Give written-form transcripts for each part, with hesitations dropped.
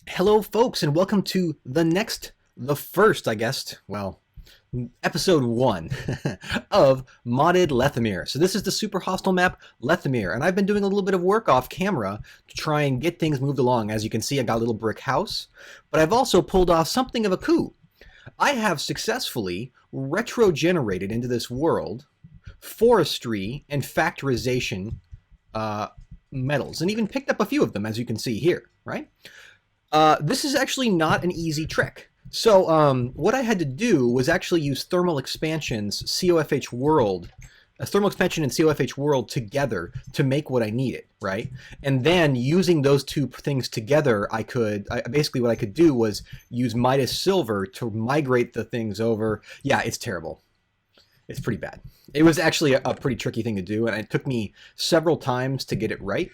Hello, folks, and welcome to the first, I guess, well, episode one of Modded Lethamyr. So this is the super hostile map, Lethamyr, and I've been doing a little bit of work off camera to try and get things moved along. As you can see, I got a little brick house, but I've also pulled off something of a coup. I have successfully retro-generated into this world forestry and factorization metals, and even picked up a few of them, as you can see here, right? This is actually not an easy trick. So what I had to do was actually use thermal expansions, COFH world, a thermal expansion and COFH world together to make what I needed, right? And then using those two things together, basically what I could do was use Midas Silver to migrate the things over. Yeah, it's terrible. It's pretty bad. It was actually a pretty tricky thing to do, and it took me several times to get it right.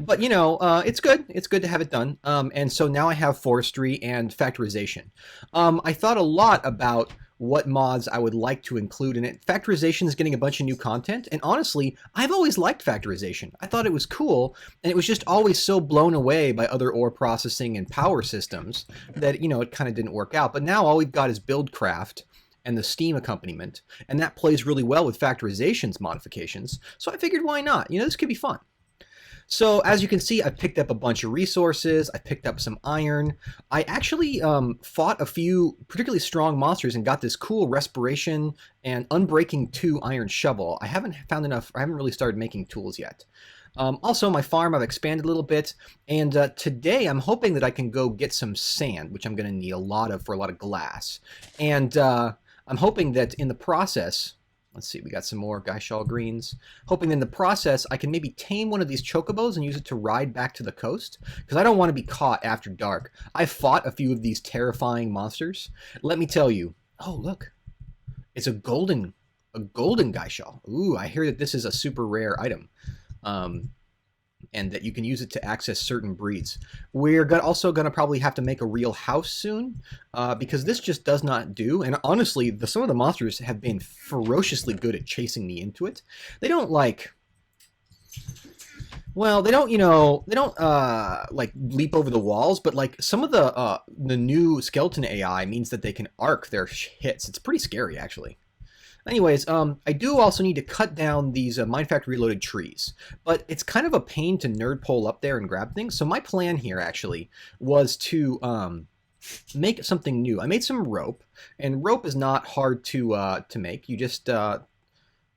But it's good. It's good to have it done. And so now I have forestry and factorization. I thought a lot about what mods I would like to include in it. Factorization is getting a bunch of new content, and honestly, I've always liked factorization. I thought it was cool, and it was just always so blown away by other ore processing and power systems that it kind of didn't work out. But now all we've got is Buildcraft and the Steam accompaniment, and that plays really well with factorization's modifications. So I figured, why not? This could be fun. So as you can see, I picked up a bunch of resources. I picked up some iron. I actually fought a few particularly strong monsters and got this cool respiration and unbreaking 2 iron shovel. I haven't found enough. I haven't really started making tools yet. Also, my farm, I've expanded a little bit, and today I'm hoping that I can go get some sand, which I'm going to need a lot of for a lot of glass. And I'm hoping that in the process, let's see, we got some more Gyshall greens. Hoping in the process I can maybe tame one of these chocobos and use it to ride back to the coast, because I don't want to be caught after dark. I fought a few of these terrifying monsters. Let me tell you. Oh, look. It's a golden Gyshall. Ooh, I hear that this is a super rare item. And that you can use it to access certain breeds. We're also going to probably have to make a real house soon, because this just does not do. And honestly, some of the monsters have been ferociously good at chasing me into it. They don't well, they don't, like leap over the walls, but like some of the new skeleton AI means that they can arc their hits. It's pretty scary, actually. Anyways, I do also need to cut down these Minecraft Reloaded trees, but it's kind of a pain to nerd pole up there and grab things. So my plan here actually was to make something new. I made some rope, and rope is not hard to make. You just go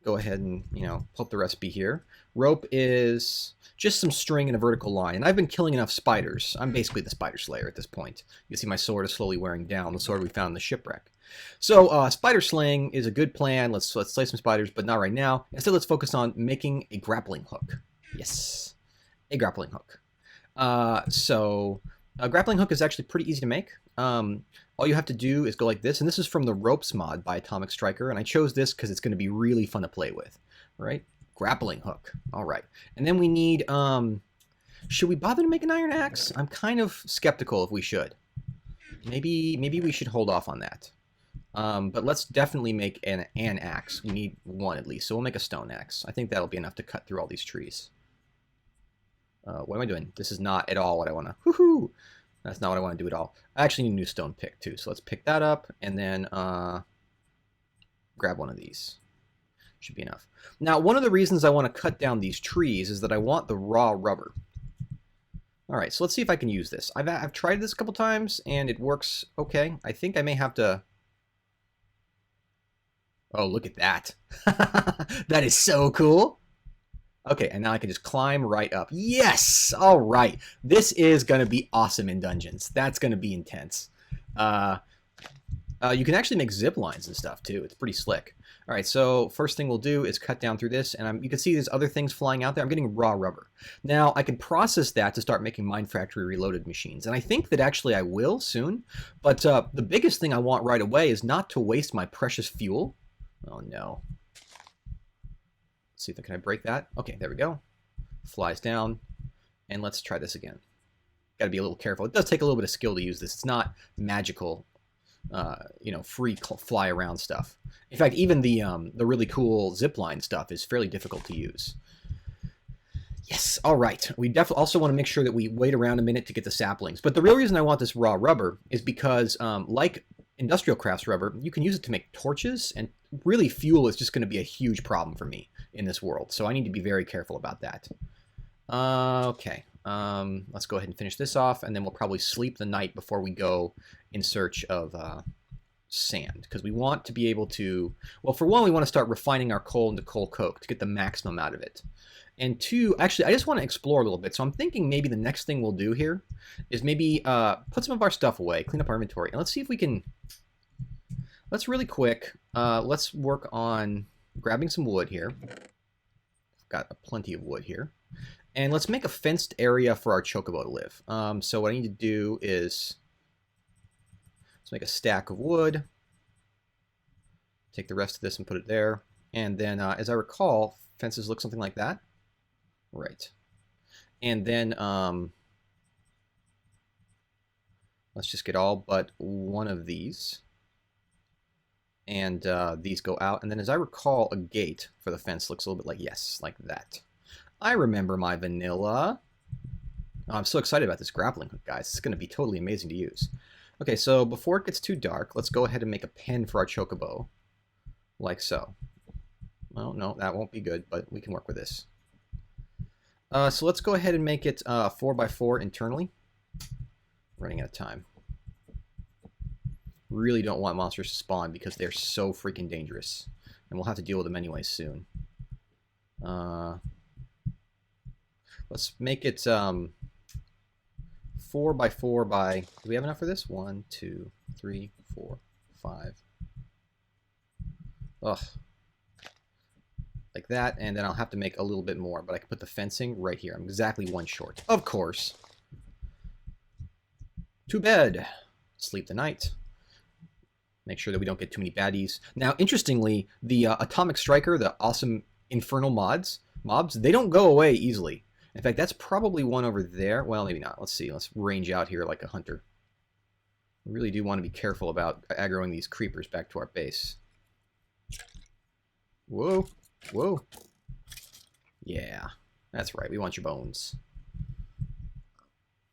ahead and pull up the recipe here. Rope is just some string and a vertical line, and I've been killing enough spiders. I'm basically the spider slayer at this point. You can see my sword is slowly wearing down, the sword we found in the shipwreck. So spider slaying is a good plan. Let's slay some spiders, but not right now. Instead, let's focus on making a grappling hook. Yes, a grappling hook. So a grappling hook is actually pretty easy to make. All you have to do is go like this, and this is from the ropes mod by Atomic Striker, and I chose this because it's going to be really fun to play with. All right, grappling hook. All right, and then we need. Should we bother to make an iron axe? I'm kind of skeptical if we should. Maybe we should hold off on that. But let's definitely make an axe. We need one at least, so we'll make a stone axe. I think that'll be enough to cut through all these trees. What am I doing? This is not at all what I want to... Woohoo! That's not what I want to do at all. I actually need a new stone pick, too. So let's pick that up, and then grab one of these. Should be enough. Now, one of the reasons I want to cut down these trees is that I want the raw rubber. Alright, so let's see if I can use this. I've tried this a couple times, and it works okay. I think I may have to... Oh, look at that. That is so cool. Okay, and now I can just climb right up. Yes! All right. This is going to be awesome in dungeons. That's going to be intense. You can actually make zip lines and stuff, too. It's pretty slick. All right, so first thing we'll do is cut down through this, and you can see there's other things flying out there. I'm getting raw rubber. Now, I can process that to start making Mine Factory Reloaded machines, and I think that actually I will soon, but the biggest thing I want right away is not to waste my precious fuel. Oh, no. Let's see if can I break that. Okay, there we go. Flies down, and let's try this again. Got to be a little careful. It does take a little bit of skill to use this. It's not magical, free fly around stuff. In fact, even the really cool zipline stuff is fairly difficult to use. Yes, all right. We definitely also want to make sure that we wait around a minute to get the saplings. But the real reason I want this raw rubber is because, like industrial crafts rubber, you can use it to make torches, and really fuel is just going to be a huge problem for me in this world. So I need to be very careful about that. Okay, let's go ahead and finish this off, and then we'll probably sleep the night before we go in search of sand, because we want to be able to, well, for one, we want to start refining our coal into coal coke to get the maximum out of it. And two, actually, I just want to explore a little bit. So I'm thinking maybe the next thing we'll do here is maybe put some of our stuff away, clean up our inventory, and let's see if we can, let's really quick, let's work on grabbing some wood here. I've got plenty of wood here. And let's make a fenced area for our chocobo to live. So what I need to do is, let's make a stack of wood, take the rest of this and put it there. And then, as I recall, fences look something like that. Right. And then let's just get all but one of these. And these go out. And then as I recall, a gate for the fence looks a little bit like, yes, like that. I remember my vanilla. Oh, I'm so excited about this grappling hook, guys. It's going to be totally amazing to use. Okay, so before it gets too dark, let's go ahead and make a pen for our chocobo. Like so. Well, no, that won't be good, but we can work with this. So let's go ahead and make it 4x4 internally. Running out of time. Really don't want monsters to spawn because they're so freaking dangerous. And we'll have to deal with them anyway soon. Let's make it 4x4 by... Do we have enough for this? 1, 2, 3, 4, 5. Ugh. Like that, and then I'll have to make a little bit more, but I can put the fencing right here. I'm exactly one short. Of course. To bed. Sleep the night. Make sure that we don't get too many baddies. Now, interestingly, the Atomic Striker, the awesome infernal mobs, they don't go away easily. In fact, that's probably one over there. Well, maybe not. Let's see. Let's range out here like a hunter. We really do want to be careful about aggroing these creepers back to our base. Whoa. Whoa. Yeah, that's right. We want your bones.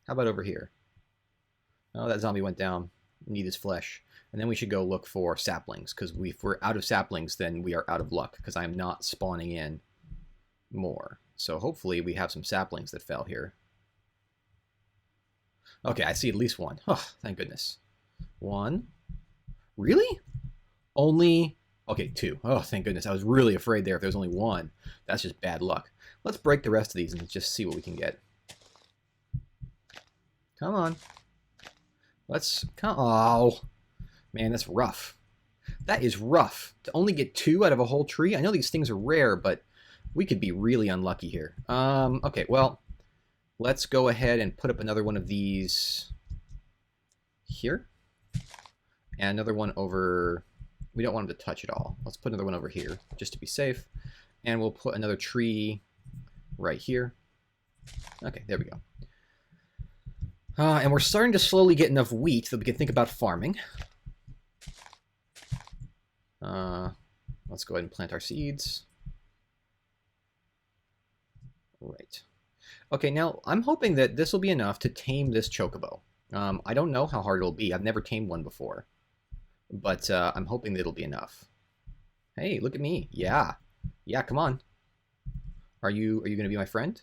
How about over here? Oh, that zombie went down. We need his flesh. And then we should go look for saplings, because if we're out of saplings, then we are out of luck, because I'm not spawning in more. So hopefully we have some saplings that fell here. Okay, I see at least one. Oh, thank goodness. One. Really? Only... Okay, 2. Oh, thank goodness. I was really afraid there if there was only 1. That's just bad luck. Let's break the rest of these and just see what we can get. Come on. Let's... Oh. Man, that's rough. That is rough. To only get 2 out of a whole tree? I know these things are rare, but we could be really unlucky here. Okay, well, let's go ahead and put up another one of these here. And another one over... We don't want them to touch it all. Let's put another one over here, just to be safe. And we'll put another tree right here. Okay, there we go. And we're starting to slowly get enough wheat that we can think about farming. Let's go ahead and plant our seeds. Right. Okay, now I'm hoping that this will be enough to tame this chocobo. I don't know how hard it'll be. I've never tamed one before. But I'm hoping that it'll be enough. Hey, look at me. Yeah. Yeah, come on. Are you going to be my friend?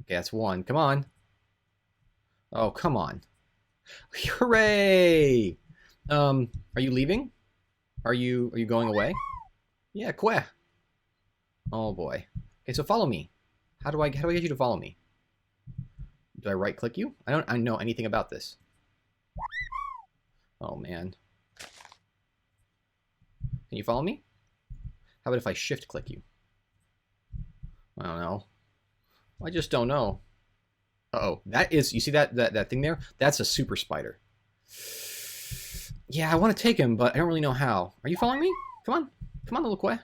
Okay, that's 1. Come on. Oh, come on. Hooray! Are you leaving? Are you going away? Yeah, queh. Oh boy. Okay, so follow me. How do I get you to follow me? Do I right click you? I don't know anything about this. Oh man. Can you follow me? How about if I shift click you? I don't know. I just don't know. Uh-oh. That is, you see that thing there? That's a super spider. Yeah, I want to take him, but I don't really know how. Are you following me? Come on. Come on, little quay.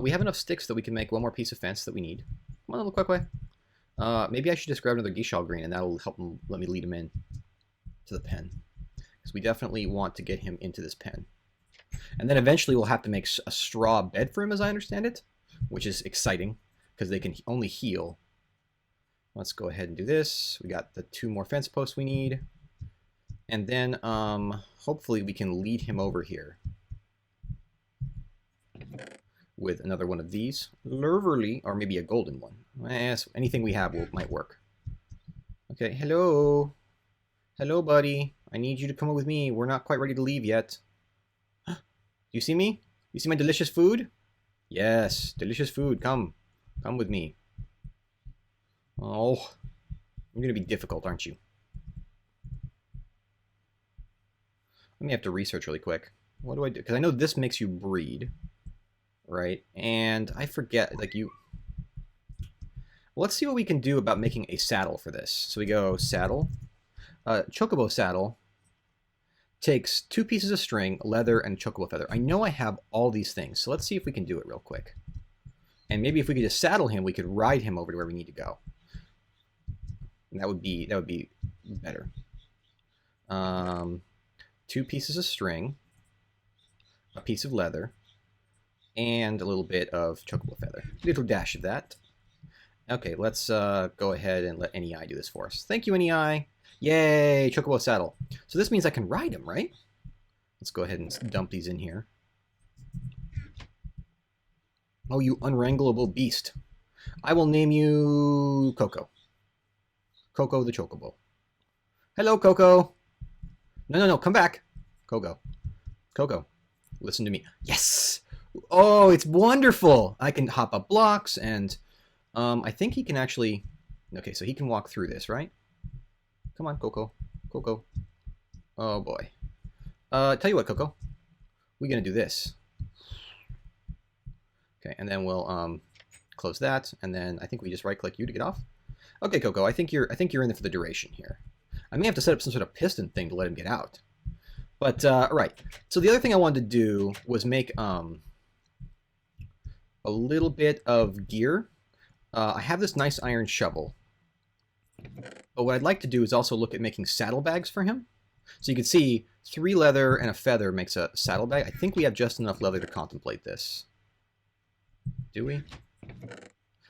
We have enough sticks that we can make one more piece of fence that we need. Come on, little quay. Maybe I should just grab another geishal green, and that'll help him, let me lead him in to the pen. Because we definitely want to get him into this pen. And then eventually we'll have to make a straw bed for him, as I understand it. which is exciting because they can only heal. Let's go ahead and do this. We got the 2 more fence posts we need. And then hopefully we can lead him over here with another one of these. Lurverly, or maybe a golden one. Yes, anything we have might work. Okay, hello. Hello, buddy. I need you to come with me. We're not quite ready to leave yet. You see me? You see my delicious food? Yes, delicious food. Come. Come with me. Oh, you're going to be difficult, aren't you? Let me have to research really quick. What do I do? Because I know this makes you breed, right? And I forget, like you... Well, let's see what we can do about making a saddle for this. So we go saddle. Chocobo saddle takes 2 pieces of string, leather, and chocobo feather. I know I have all these things, so let's see if we can do it real quick. And maybe if we could just saddle him, we could ride him over to where we need to go. And that would be better. 2 pieces of string, a piece of leather, and a little bit of chocobo feather. A little dash of that. Okay, let's go ahead and let NEI do this for us. Thank you, NEI. Yay, chocobo saddle. So this means I can ride him, right? Let's go ahead and dump these in here. Oh, you unwranglable beast. I will name you Coco. Coco the chocobo. Hello, Coco. No, come back. Coco. Coco, listen to me. Yes! Oh, it's wonderful! I can hop up blocks, and I think he can actually... Okay, so he can walk through this, right? Come on, Coco. Coco. Oh, boy. Tell you what, Coco. We're going to do this. Okay, and then we'll close that, and then I think we just right-click you to get off. Okay, Coco, I think you're in there for the duration here. I may have to set up some sort of piston thing to let him get out. But, right. So the other thing I wanted to do was make a little bit of gear. I have this nice iron shovel. But what I'd like to do is also look at making saddlebags for him. So you can see 3 leather and a feather makes a saddlebag. I think we have just enough leather to contemplate this. Do we?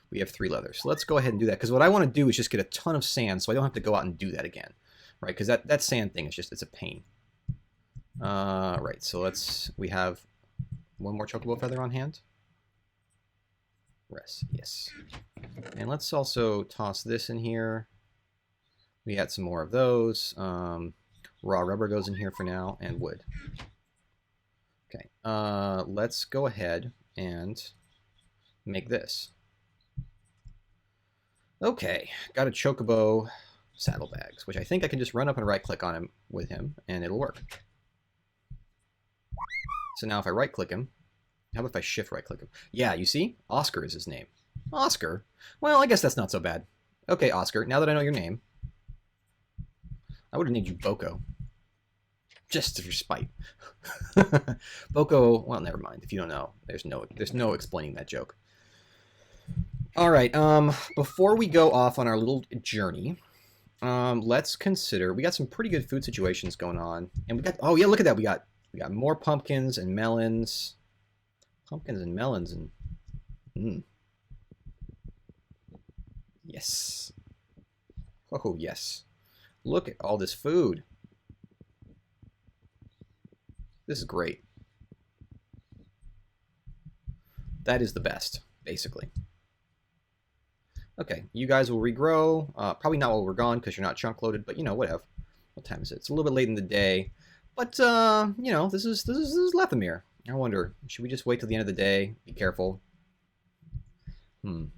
We have 3 leather. So let's go ahead and do that. Because what I want to do is just get a ton of sand so I don't have to go out and do that again. Right? Because that sand thing is just, it's a pain. Right, so we have 1 more chocobo feather on hand. Rest, yes. And let's also toss this in here. We got some more of those. Raw rubber goes in here for now, and wood. Okay, let's go ahead and make this. Okay, got a chocobo saddlebags, which I think I can just run up and right-click on him with him, and it'll work. So now if I right-click him, how about if I shift right-click him? Yeah, you see? Oscar is his name. Oscar? Well, I guess that's not so bad. Okay, Oscar, now that I know your name, I would have named you Boko. Just for spite. Boko, well, never mind. If you don't know, there's no explaining that joke. All right, before we go off on our little journey, let's consider, we got some pretty good food situations going on. And we got, oh yeah, look at that. We got more pumpkins and melons. Pumpkins and melons and... Yes. Oh, yes. Look at all this food. This is great. That is the best, basically. Okay, you guys will regrow. Probably not while we're gone because you're not chunk loaded, but you know, whatever. What time is it? It's a little bit late in the day. But, you know, this is Lethamyr. I wonder, should we just wait till the end of the day? Be careful. You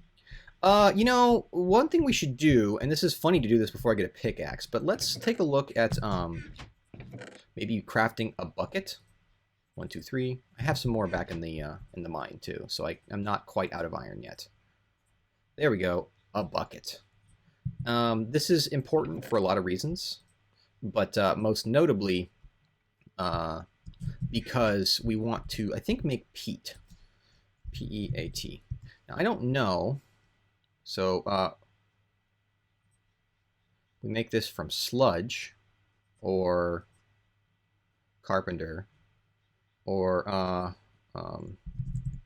know, one thing we should do, and this is funny to do this before I get a pickaxe, but let's take a look at maybe crafting a bucket. 1, 2, 3. I have some more back in the mine too, so I'm not quite out of iron yet. There we go, a bucket. This is important for a lot of reasons, but most notably because we want to, I think, make peat. P-E-A-T. Now, I don't know, so we make this from sludge or carpenter or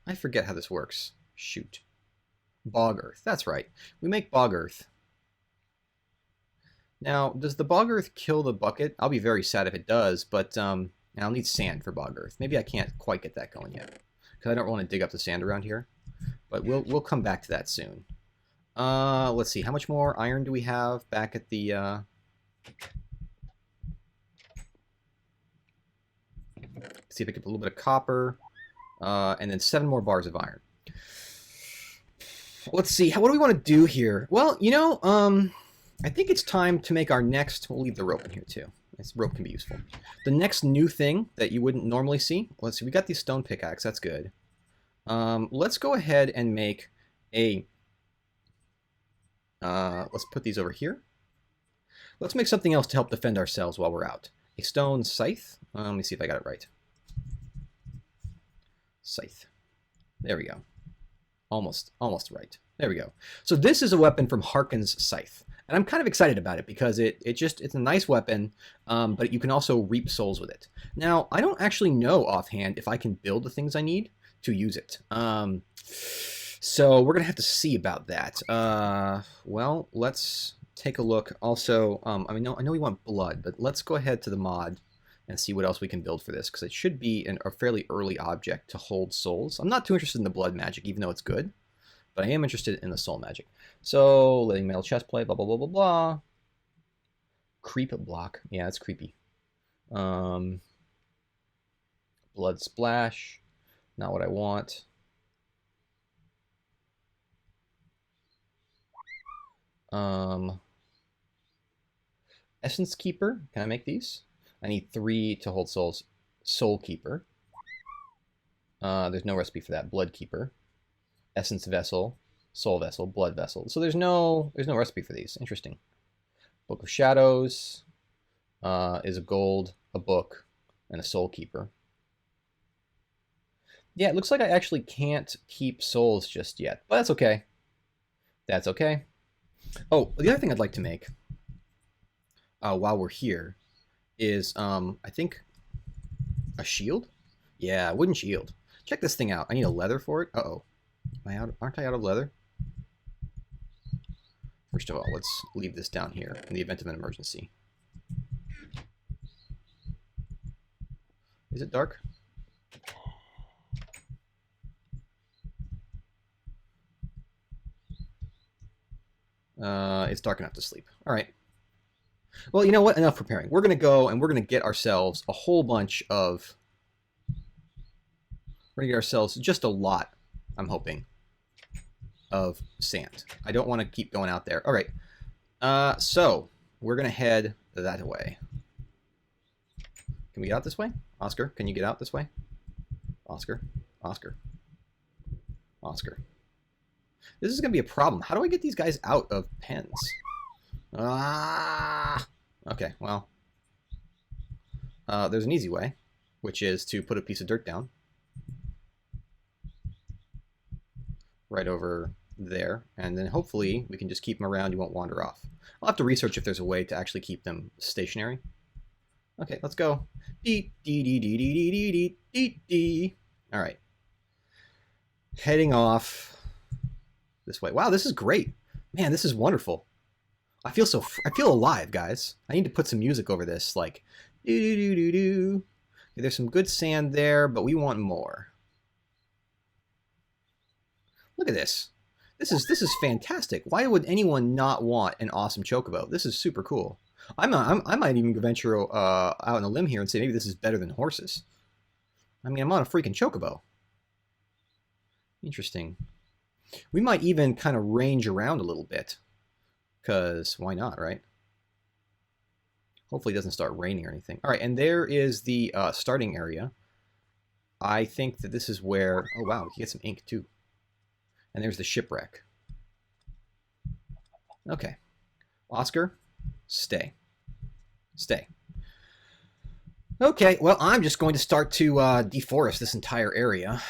I forget how this works. Shoot. Bog earth. That's right. We make bog earth. Now, does the bog earth kill the bucket? I'll be very sad if it does, but I'll need sand for bog earth. Maybe I can't quite get that going yet, because I don't want to dig up the sand around here. But we'll come back to that soon. Let's see. How much more iron do we have back at the... See if I get a little bit of copper. And then 7 more bars of iron. Let's see. What do we want to do here? Well, you know, I think it's time to make our next... We'll leave the rope in here, too. This rope can be useful. The next new thing that you wouldn't normally see... Let's see. We got these stone pickaxe. That's good. Let's go ahead and make a... let's put these over here. Let's make something else to help defend ourselves while we're out. A stone scythe. Let me see if I got it right. Scythe. There we go. Almost right. There we go. So this is a weapon from Harkin's Scythe. And I'm kind of excited about it because it's a nice weapon, but you can also reap souls with it. Now, I don't actually know offhand if I can build the things I need to use it. So we're going to have to see about that. Well, let's take a look. Also, I know we want blood, but let's go ahead to the mod and see what else we can build for this, because it should be a fairly early object to hold souls. I'm not too interested in the blood magic, even though it's good, but I am interested in the soul magic. So, living metal chest plate, blah, blah, blah, blah, blah. Creep block. Yeah, it's creepy. Blood splash. Not what I want. Essence Keeper. Can I make these? I need 3 to hold souls. Soul Keeper. There's no recipe for that. Blood Keeper. Essence Vessel. Soul Vessel. Blood Vessel. So there's no recipe for these. Interesting. Book of Shadows is a gold, a book, and a Soul Keeper. Yeah, it looks like I actually can't keep souls just yet, but that's okay. That's okay. Oh, the other thing I'd like to make while we're here is, I think, a shield? Yeah, a wooden shield. Check this thing out. I need a leather for it. Uh-oh. Aren't I out of leather? First of all, let's leave this down here in the event of an emergency. Is it dark? It's dark enough to sleep. All right. Well, you know what? Enough preparing. We're going to go and we're going to get ourselves a whole bunch of... We're going to get ourselves just a lot, I'm hoping, of sand. I don't want to keep going out there. All right. So we're going to head that way. Can we get out this way? Oscar, can you get out this way? Oscar. Oscar. Oscar. This is going to be a problem. How do I get these guys out of pens? Ah! Okay, well. There's an easy way, which is to put a piece of dirt down. Right over there. And then hopefully we can just keep them around. You won't wander off. I'll have to research if there's a way to actually keep them stationary. Okay, let's go. Dee, dee, dee, dee, dee, dee, dee, dee, dee. All right. Heading off this way. Wow, this is great. Man, this is wonderful. I feel alive, guys. I need to put some music over this, like do do do do do. Okay, there's some good sand there, but we want more. Look at this. This is fantastic. Why would anyone not want an awesome chocobo? This is super cool. I might even venture out on a limb here and say maybe this is better than horses. I mean, I'm on a freaking chocobo. Interesting. We might even kind of range around a little bit. Because why not, right? Hopefully it doesn't start raining or anything. All right, and there is the starting area. I think that this is where... Oh, wow, we can get some ink, too. And there's the shipwreck. Okay. Oscar, stay. Stay. Okay, well, I'm just going to start to deforest this entire area.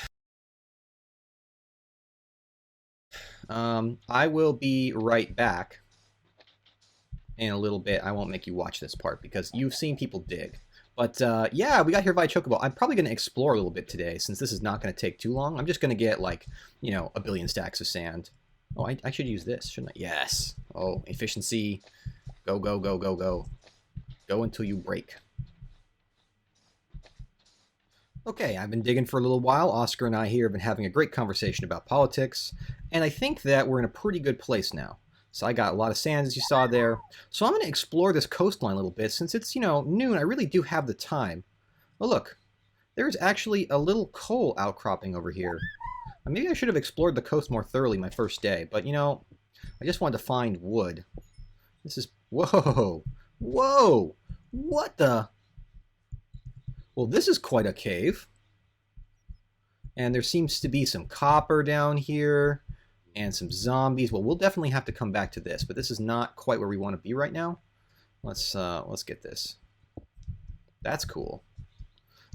I will be right back in a little bit. I won't make you watch this part because you've seen people dig. But yeah, we got here by chocobo. I'm probably going to explore a little bit today since this is not going to take too long. I'm just going to get like, you know, a billion stacks of sand. Oh, I should use this, shouldn't I? Yes. Oh, efficiency. Go, go, go, go, go. Go until you break. Okay, I've been digging for a little while. Oscar and I here have been having a great conversation about politics, and I think that we're in a pretty good place now. So I got a lot of sand, as you saw there. So I'm going to explore this coastline a little bit. Since it's, you know, noon, I really do have the time. Oh, look. There's actually a little coal outcropping over here. Maybe I should have explored the coast more thoroughly my first day, but, you know, I just wanted to find wood. This is... Whoa! Whoa! What the... Well, this is quite a cave. And there seems to be some copper down here and some zombies. Well, we'll definitely have to come back to this, but this is not quite where we want to be right now. Let's get this. That's cool.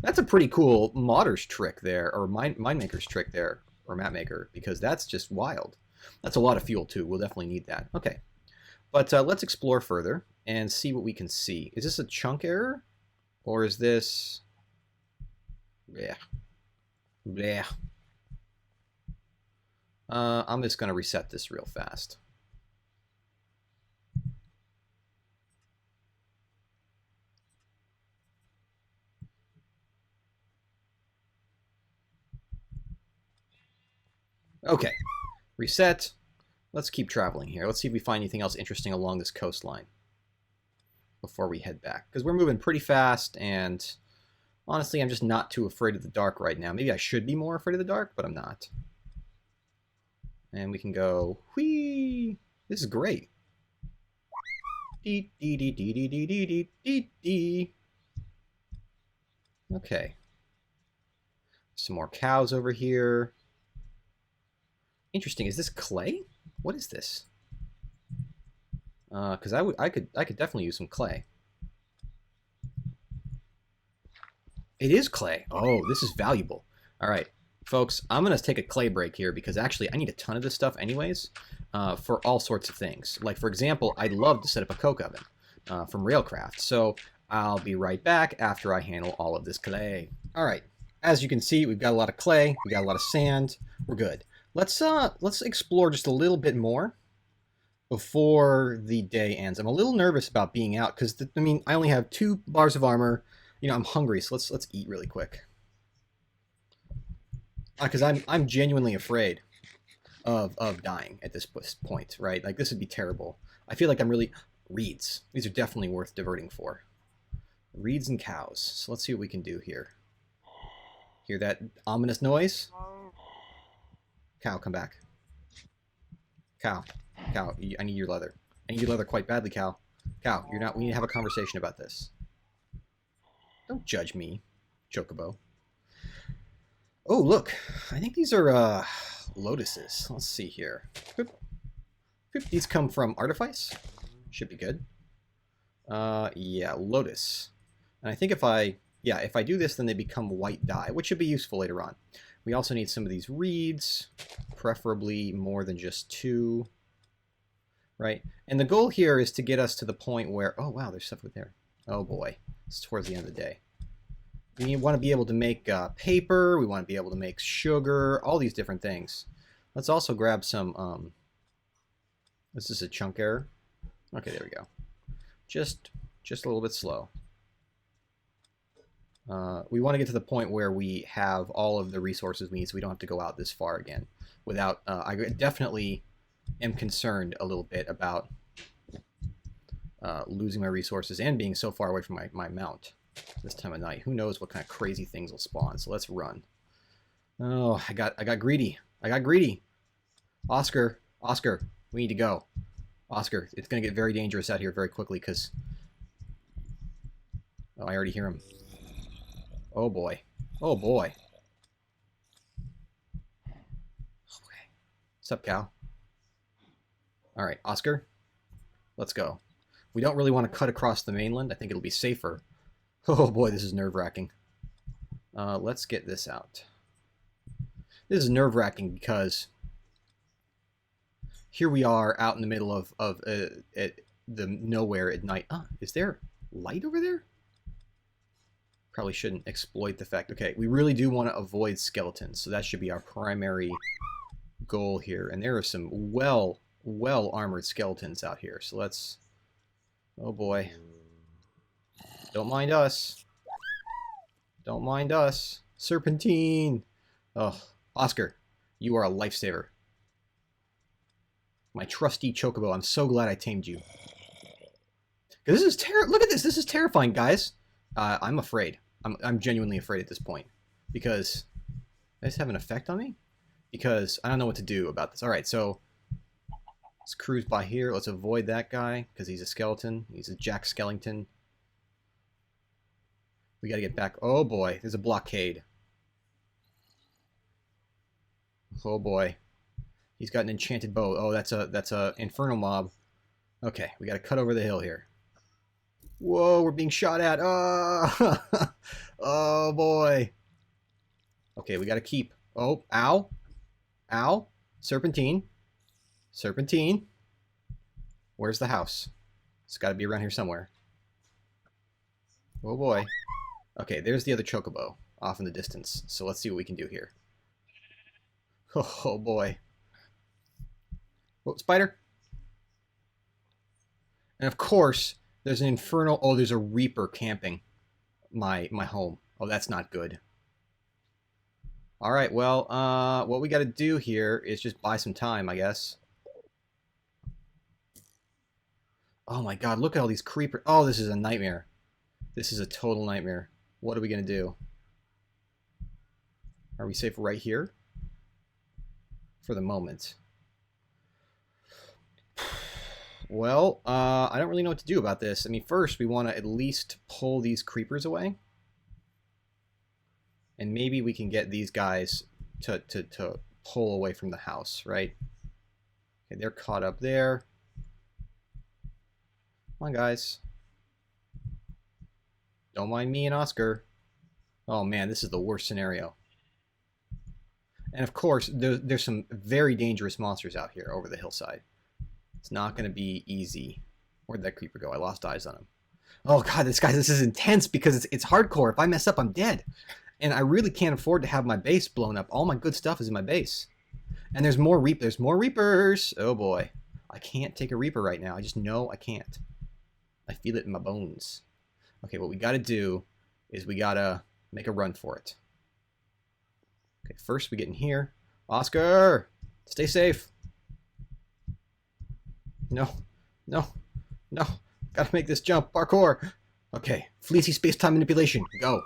That's a pretty cool modder's trick there, or mine maker's trick there, or map maker, because that's just wild. That's a lot of fuel too. We'll definitely need that. Okay, but let's explore further and see what we can see. Is this a chunk error, or is this... Yeah. Yeah. I'm just going to reset this real fast. Okay. Reset. Let's keep traveling here. Let's see if we find anything else interesting along this coastline before we head back. Because we're moving pretty fast, and honestly, I'm just not too afraid of the dark right now. Maybe I should be more afraid of the dark, but I'm not. And we can go, whee! This is great. Dee, dee, dee, dee, dee, dee, dee, dee, dee, dee. Okay. Some more cows over here. Interesting. Is this clay? What is this? Because I could definitely use some clay. It is clay. Oh, this is valuable. All right, folks, I'm going to take a clay break here because actually I need a ton of this stuff anyways for all sorts of things. Like, for example, I'd love to set up a coke oven from Railcraft. So I'll be right back after I handle all of this clay. All right, as you can see, we've got a lot of clay. We got a lot of sand. We're good. Let's explore just a little bit more before the day ends. I'm a little nervous about being out because, I mean, I only have 2 bars of armor. You know, I'm hungry, so let's eat really quick. Because I'm genuinely afraid of dying at this point, right? Like, this would be terrible. I feel like I'm really... Reeds. These are definitely worth diverting for. Reeds and cows. So let's see what we can do here. Hear that ominous noise? Cow, come back. Cow. Cow, I need your leather. I need your leather quite badly, cow. Cow, you're not... We need to have a conversation about this. Don't judge me, chocobo. Oh, look. I think these are lotuses. Let's see here. These come from Artifice. Should be good. Yeah, lotus. And I think if I do this, then they become white dye, which should be useful later on. We also need some of these reeds, preferably more than just 2. Right? And the goal here is to get us to the point where... Oh, wow, there's stuff over there. Oh, boy. It's towards the end of the day. We want to be able to make paper. We want to be able to make sugar. All these different things. Let's also grab some... This is a chunk error. Okay, there we go. Just a little bit slow. We want to get to the point where we have all of the resources we need so we don't have to go out this far again. Without... I definitely am concerned a little bit about losing my resources and being so far away from my mount this time of night. Who knows what kind of crazy things will spawn. So let's run. Oh, I got greedy. I got greedy. Oscar, we need to go. Oscar, it's going to get very dangerous out here very quickly because... Oh, I already hear him. Oh, boy. Oh, boy. Okay. What's up, cow? All right, Oscar, let's go. We don't really want to cut across the mainland. I think it'll be safer. Oh, boy, this is nerve-wracking. Let's get this out. This is nerve-wracking because... Here we are out in the middle of the nowhere at night. Is there light over there? Probably shouldn't exploit the fact. Okay, we really do want to avoid skeletons, so that should be our primary goal here. And there are some well armored skeletons out here. So let's... Oh boy. Don't mind us. Don't mind us. Serpentine. Oh, Oscar, you are a lifesaver. My trusty chocobo. I'm so glad I tamed you. This is Look at this. This is terrifying, guys. I'm afraid. I'm genuinely afraid at this point. Because... Does this have an effect on me? Because I don't know what to do about this. Alright, so... Let's cruise by here. Let's avoid that guy. Because he's a skeleton. He's a Jack Skellington. We gotta get back. Oh boy. There's a blockade. Oh boy. He's got an enchanted bow. Oh, that's a infernal mob. Okay, we gotta cut over the hill here. Whoa, we're being shot at. Oh, oh boy. Okay, we gotta keep. Oh, ow. Ow. Serpentine. Serpentine. Where's the house? It's gotta be around here somewhere. Oh boy. Okay, there's the other chocobo off in the distance. So let's see what we can do here. Oh boy. Oh, spider. And of course, there's an infernal... Oh, there's a reaper camping my home. Oh, that's not good. All right, well, what we got to do here is just buy some time, I guess. Oh my god, look at all these creepers. Oh, this is a nightmare. This is a total nightmare. What are we going to do? Are we safe right here? For the moment. Well, I don't really know what to do about this. I mean, first, we want to at least pull these creepers away. And maybe we can get these guys to pull away from the house, right? Okay, they're caught up there. Come on, guys. Don't mind me and Oscar. Oh, man, this is the worst scenario. And, of course, there's some very dangerous monsters out here over the hillside. It's not going to be easy. Where'd that creeper go? I lost eyes on him. Oh, God, this is intense because it's hardcore. If I mess up, I'm dead. And I really can't afford to have my base blown up. All my good stuff is in my base. And there's more reapers. Oh, boy. I can't take a reaper right now. I just know I can't. I feel it in my bones. Okay, what we got to do is we got to make a run for it. Okay, first we get in here. Oscar! Stay safe. No. No. No. Gotta make this jump. Parkour. Okay. Fleecy space-time manipulation. Go.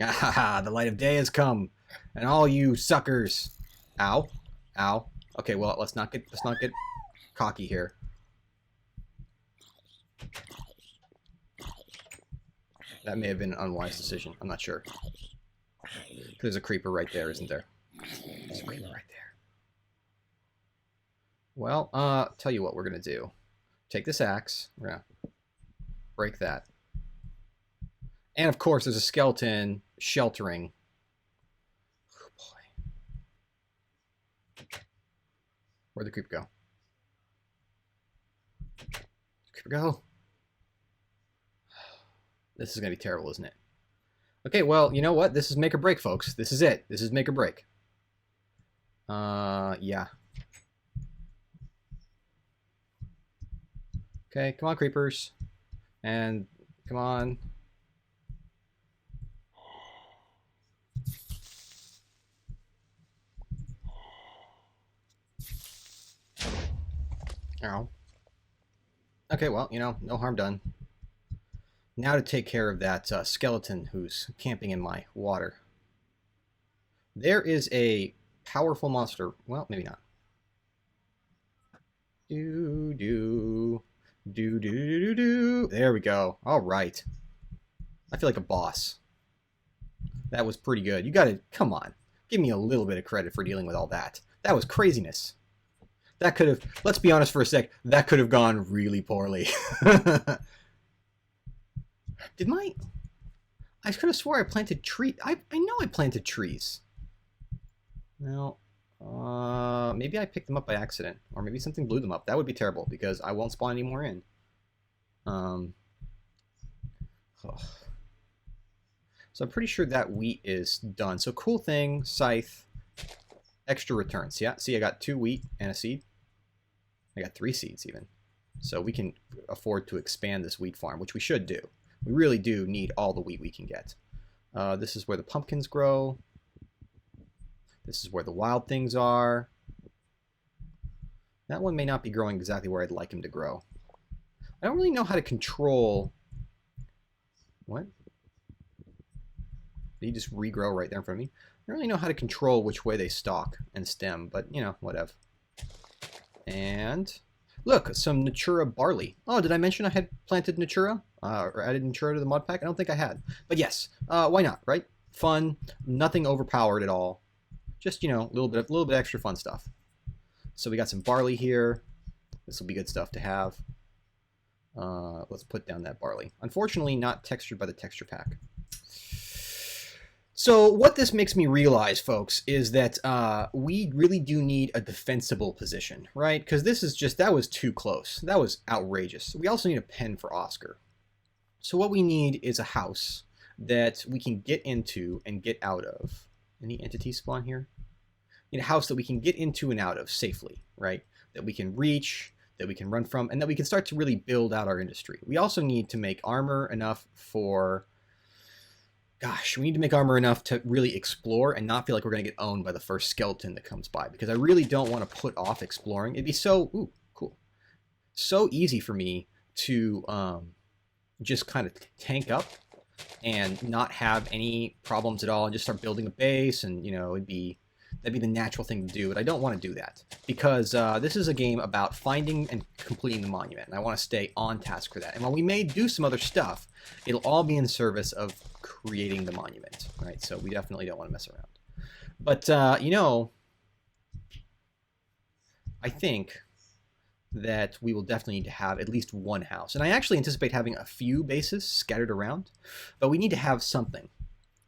Ah, the light of day has come. And all you suckers. Ow. Ow. Okay, well, let's not get cocky here. That may have been an unwise decision. I'm not sure. There's a creeper right there, isn't there? There's a creeper right there. Well, tell you what we're going to do. Take this axe. We're going to break that. And, of course, there's a skeleton sheltering. Oh, boy. Where'd the creeper go? Creeper go. This is going to be terrible, isn't it? Okay, well, you know what? This is make or break, folks. This is it. This is make or break. Yeah. Okay, come on, creepers. And come on. Ow. Okay, well, you know, no harm done. Now to take care of that skeleton who's camping in my water. There is a powerful monster. Well, maybe not. Do, do. Do, do, do, do, do. There we go. All right. I feel like a boss. That was pretty good. You gotta, come on. Give me a little bit of credit for dealing with all that. That was craziness. That could have, let's be honest for a sec, that could have gone really poorly. I could have swore I planted trees. I know I planted trees. Well, Maybe I picked them up by accident, or maybe something blew them up. That would be terrible because I won't spawn any more in. Oh. So I'm pretty sure that wheat is done. So cool thing, scythe, extra returns. Yeah, see, I got 2 wheat and a seed. I got 3 seeds even. So we can afford to expand this wheat farm, which we should do. We really do need all the wheat we can get. This is where the pumpkins grow. This is where the wild things are. That one may not be growing exactly where I'd like him to grow. I don't really know how to control... What? Did he just regrow right there in front of me? I don't really know how to control which way they stalk and stem, but, you know, whatever. And... Look, some Natura barley. Oh, did I mention I had planted Natura? Or added Natura to the mod pack? I don't think I had. But yes, why not, right? Fun, nothing overpowered at all. Just, you know, a little bit extra fun stuff. So we got some barley here. This will be good stuff to have. Let's put down that barley. Unfortunately, not textured by the texture pack. So what this makes me realize, folks, is that we really do need a defensible position, right? Because this is just, that was too close. That was outrageous. We also need a pen for Oscar. So what we need is a house that we can get into and get out of. Any entities spawn here? We need a house that we can get into and out of safely, right? That we can reach, that we can run from, and that we can start to really build out our industry. We also need to make armor enough for... Gosh, we need to make armor enough to really explore and not feel like we're going to get owned by the first skeleton that comes by. Because I really don't want to put off exploring. It'd be so... Ooh, cool. So easy for me to just kind of tank up and not have any problems at all and just start building a base. And, you know, that'd be the natural thing to do. But I don't want to do that. Because this is a game about finding and completing the monument. And I want to stay on task for that. And while we may do some other stuff, it'll all be in service of creating the monument, right? So we definitely don't want to mess around. But, you know, I think that we will definitely need to have at least one house. And I actually anticipate having a few bases scattered around, but we need to have something.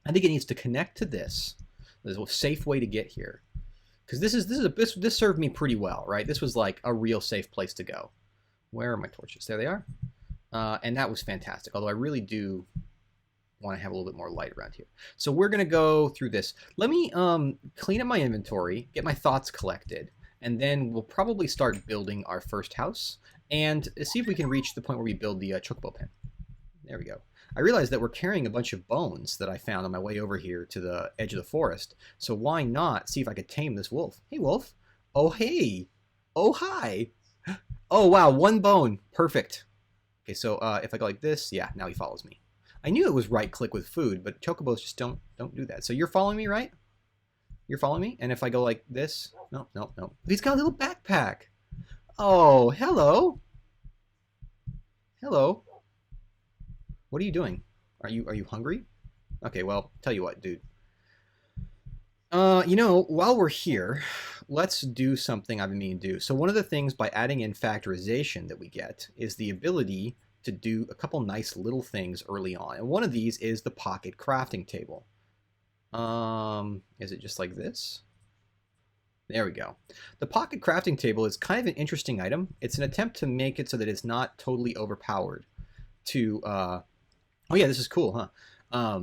I think it needs to connect to this. There's a safe way to get here. Because this served me pretty well, right? This was like a real safe place to go. Where are my torches? There they are. And that was fantastic. Although I really do want to have a little bit more light around here. So we're going to go through this. Let me clean up my inventory, get my thoughts collected, and then we'll probably start building our first house and see if we can reach the point where we build the chocobo pen. There we go. I realized that we're carrying a bunch of bones that I found on my way over here to the edge of the forest. So why not see if I could tame this wolf? Hey, wolf. Oh, hey. Oh, hi. Oh, wow. 1 bone. Perfect. Okay, so if I go like this, yeah, now he follows me. I knew it was right-click with food, but chocobos just don't do that. So you're following me, right? You're following me? And if I go like this, no. He's got a little backpack. Oh, hello. Hello. What are you doing? Are you hungry? Okay, well, tell you what, dude. You know, while we're here, let's do something I've been meaning to do. So one of the things by adding in factorization that we get is the ability to do a couple nice little things early on. And one of these is the pocket crafting table. Is it just like this? There we go. The pocket crafting table is kind of an interesting item. It's an attempt to make it so that it's not totally overpowered to, oh yeah, this is cool, huh?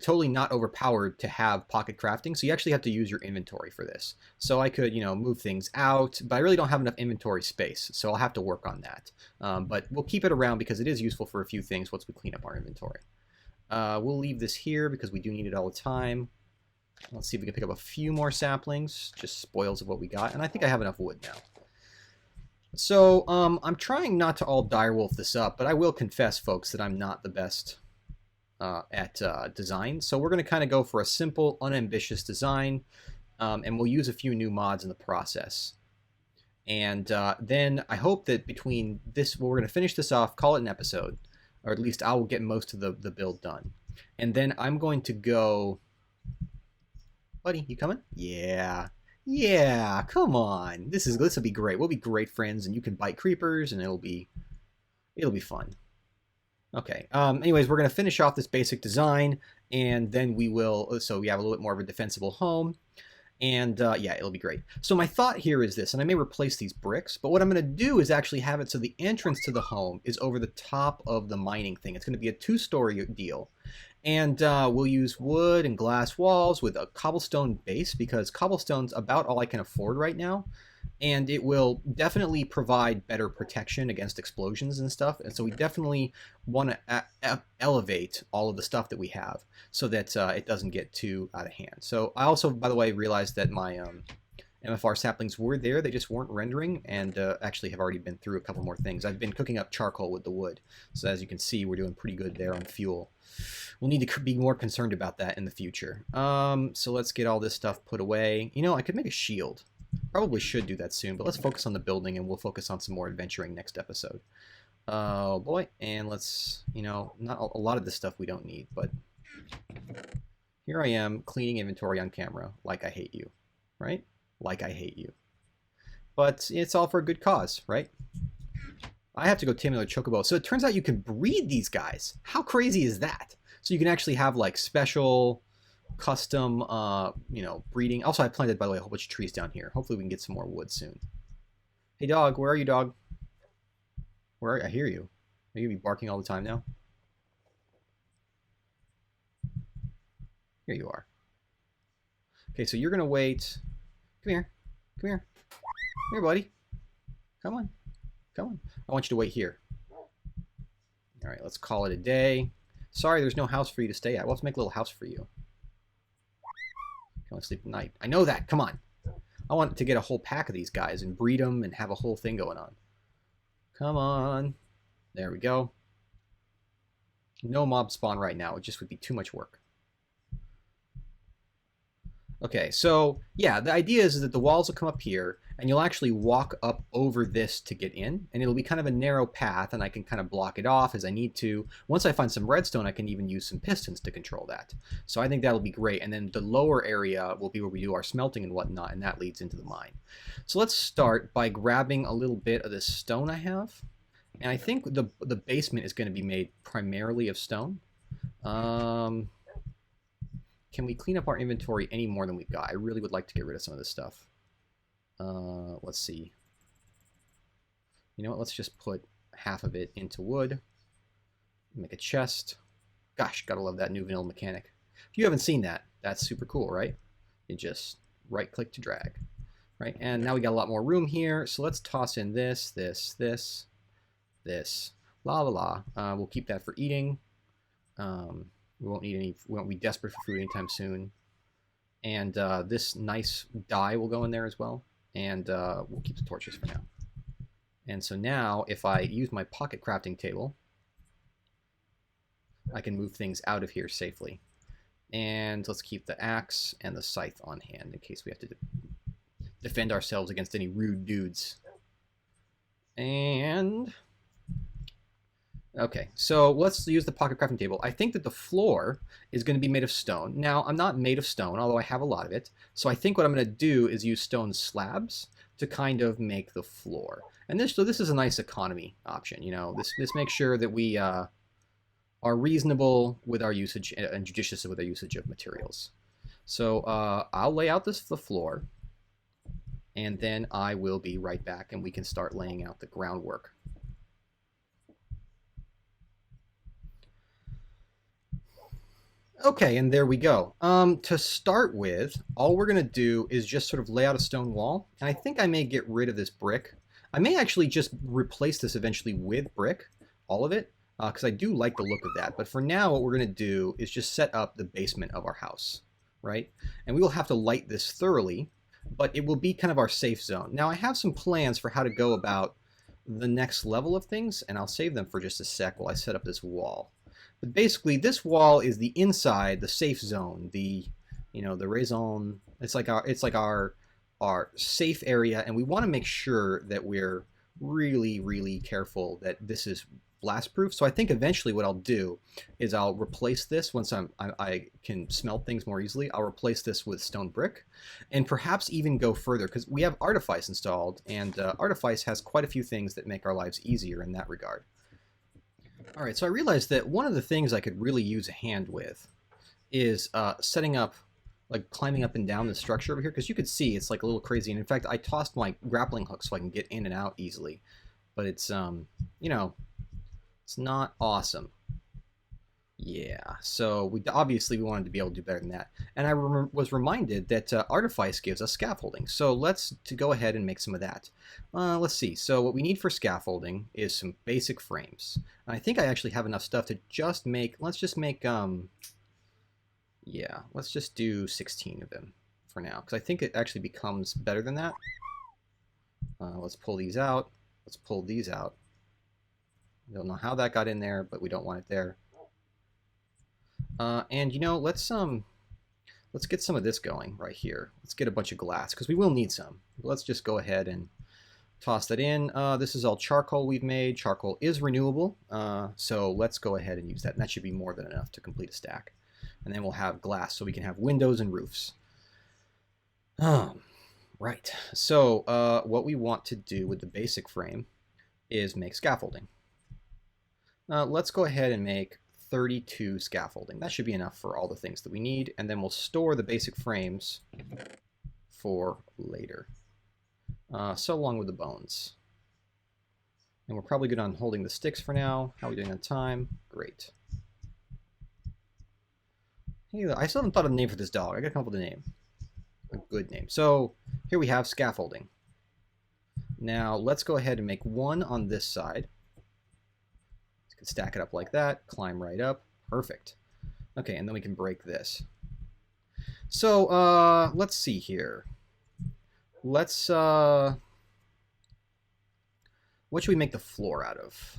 Totally not overpowered to have pocket crafting, so you actually have to use your inventory for this. So I could, you know, move things out, but I really don't have enough inventory space, so I'll have to work on that. But we'll keep it around because it is useful for a few things once we clean up our inventory. We'll leave this here because we do need it all the time. Let's see if we can pick up a few more saplings, just spoils of what we got, and I think I have enough wood now. So I'm trying not to all direwolf this up, but I will confess, folks, that I'm not the best at design. So we're going to kind of go for a simple, unambitious design, and we'll use a few new mods in the process. And then I hope that between this, well, we're going to finish this off, call it an episode, or at least I will get most of the build done. And then I'm going to go... Buddy, you coming? Yeah. Yeah, come on. This will be great. We'll be great friends, and you can bite creepers, and it'll be fun. Okay. Anyways, we're going to finish off this basic design, and then we will, so we have a little bit more of a defensible home. And yeah, it'll be great. So my thought here is this, and I may replace these bricks, but what I'm going to do is actually have it so the entrance to the home is over the top of the mining thing. It's going to be a 2-story deal. And we'll use wood and glass walls with a cobblestone base because cobblestone's about all I can afford right now. And it will definitely provide better protection against explosions and stuff. And so we definitely want to elevate all of the stuff that we have so that it doesn't get too out of hand. So I also, by the way, realized that my MFR saplings were there. They just weren't rendering, and actually have already been through a couple more things. I've been cooking up charcoal with the wood. So as you can see, we're doing pretty good there on fuel. We'll need to be more concerned about that in the future. So let's get all this stuff put away. You know, I could make a shield. Probably should do that soon, but let's focus on the building and we'll focus on some more adventuring next episode. Oh boy, and let's, you know, not a lot of this stuff we don't need, but here I am cleaning inventory on camera like I hate you, right? Like I hate you. But it's all for a good cause, right? I have to go tame another chocobo. So it turns out you can breed these guys. How crazy is that? So you can actually have like special custom, you know, breeding. Also, I planted, by the way, a whole bunch of trees down here. Hopefully we can get some more wood soon. Hey, dog, where are you, dog? Where are you? I hear you. Are you going to be barking all the time now? Here you are. Okay, so you're going to wait. Come here. Come here. Come here, buddy. Come on. Come on. I want you to wait here. All right, let's call it a day. Sorry, there's no house for you to stay at. We'll have to make a little house for you. Come on, sleep at night. I know that. Come on. I want to get a whole pack of these guys and breed them and have a whole thing going on. Come on. There we go. No mob spawn right now. It just would be too much work. Okay, so yeah, the idea is that the walls will come up here and you'll actually walk up over this to get in, and it'll be kind of a narrow path and I can kind of block it off as I need to. Once I find some redstone, I can even use some pistons to control that. So I think that'll be great, and then the lower area will be where we do our smelting and whatnot, and that leads into the mine. So let's start by grabbing a little bit of this stone I have, and I think the basement is going to be made primarily of stone. Can we clean up our inventory any more than we've got? I really would like to get rid of some of this stuff. Let's see. You know what? Let's just put half of it into wood. Make a chest. Gosh, gotta love that new vanilla mechanic. If you haven't seen that, that's super cool, right? You just right-click to drag. Right? And now we got a lot more room here. So let's toss in this, this, this, this. La la la. We'll keep that for eating. We won't need any. We won't be desperate for food anytime soon. And this nice dye will go in there as well. And we'll keep the torches for now. And so now, if I use my pocket crafting table, I can move things out of here safely. And let's keep the axe and the scythe on hand in case we have to defend ourselves against any rude dudes. And okay, so let's use the pocket crafting table. I think that the floor is going to be made of stone. Now, I'm not made of stone, although I have a lot of it. So I think what I'm going to do is use stone slabs to kind of make the floor. And this is a nice economy option. You know, this makes sure that we are reasonable with our usage and judicious with our usage of materials. So I'll lay out the floor, and then I will be right back, and we can start laying out the groundwork. Okay, and there we go. To start with, all we're going to do is just sort of lay out a stone wall. And I think I may get rid of this brick. I may actually just replace this eventually with brick, all of it, because I do like the look of that. But for now, what we're going to do is just set up the basement of our house, right? And we will have to light this thoroughly, but it will be kind of our safe zone. Now, I have some plans for how to go about the next level of things, and I'll save them for just a sec while I set up this wall. But basically, this wall is the inside, the safe zone, the, you know, the raison. It's like our safe area, and we want to make sure that we're really, really careful that this is blast proof. So I think eventually what I'll do is I'll replace this once I can smelt things more easily. I'll replace this with stone brick, and perhaps even go further because we have Artifice installed, and Artifice has quite a few things that make our lives easier in that regard. All right, so I realized that one of the things I could really use a hand with is setting up like climbing up and down the structure over here, because you could see it's like a little crazy. And in fact, I tossed my grappling hook so I can get in and out easily. But it's you know, it's not awesome. Yeah, so we obviously we wanted to be able to do better than that. And I was reminded that Artifice gives us scaffolding. So let's go ahead and make some of that. Let's see. So what we need for scaffolding is some basic frames. And I think I actually have enough stuff to just make, let's just make, yeah, let's just do 16 of them for now. Because I think it actually becomes better than that. Let's pull these out. Let's pull these out. I don't know how that got in there, but we don't want it there. And you know, let's get some of this going right here. Let's get a bunch of glass because we will need some. Let's just go ahead and toss that in. This is all charcoal we've made. Charcoal is renewable, so let's go ahead and use that. And that should be more than enough to complete a stack. And then we'll have glass so we can have windows and roofs. Right. So what we want to do with the basic frame is make scaffolding. Let's go ahead and make 32 scaffolding. That should be enough for all the things that we need, and then we'll store the basic frames for later. So along with the bones. And we're probably good on holding the sticks for now. How are we doing on time? Great. Hey, I still haven't thought of a name for this dog. I gotta come up with a name. A good name. So here we have scaffolding. Now let's go ahead and make one on this side. Stack it up like that, climb right up, perfect. Okay, and then we can break this. So let's see here. Let's what should we make the floor out of?